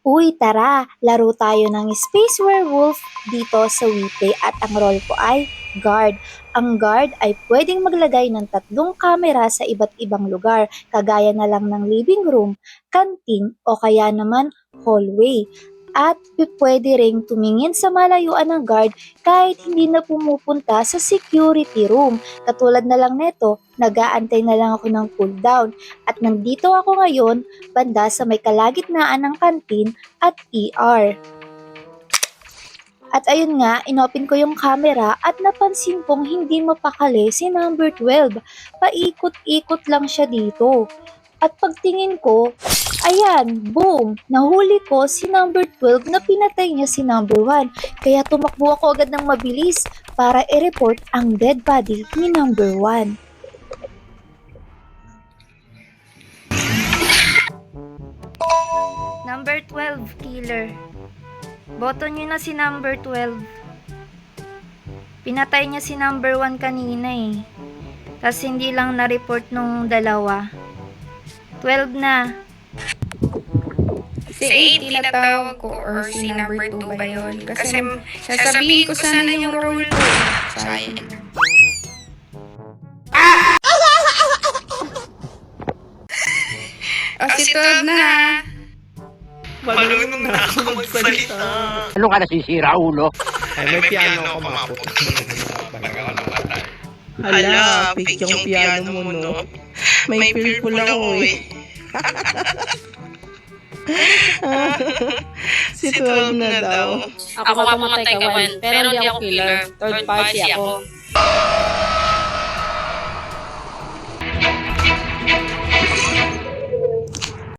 Uy, tara! Laro tayo ng Space Werewolf dito sa Weplay at ang role ko ay guard. Ang guard ay pwedeng maglagay ng 3 kamera sa iba't ibang lugar, kagaya na lang ng living room, canteen o kaya naman hallway. At pwede ring tumingin sa malayuan ng guard kahit hindi na pumupunta sa security room. Katulad na lang neto, nag-aantay na lang ako ng cooldown. At nandito ako ngayon, banda sa may kalagitnaan ng canteen at ER. At ayun nga, inopen ko yung camera at napansin kong hindi mapakali si number 12. Paikot-ikot lang siya dito. At pagtingin ko, ayan, boom! Nahuli ko si number 12 na pinatay niya si number 1. Kaya tumakbo ako agad ng mabilis para i-report ang dead body ni number 1. Number 12, killer. Boto nyo na si number 12. Pinatay niya si number 1 kanina eh. Tapos hindi lang na-report nung dalawa. 12 na. Si 8 tinatawag ko or si number 2 ba yun? Kasi sasabihin ko sana yung role ko. Sayang. O si 12 na ha. Marunong na ako magsalita. Ano ka nasisira, ulo? Ay, may piano ako maputa. Pag ako namatay. Hala, fake yung piano mo, no? May feel ko lang ako eh. Si 12 na daw. Ako mamatay ka, Wen, pero hindi ako killer. Third party ako.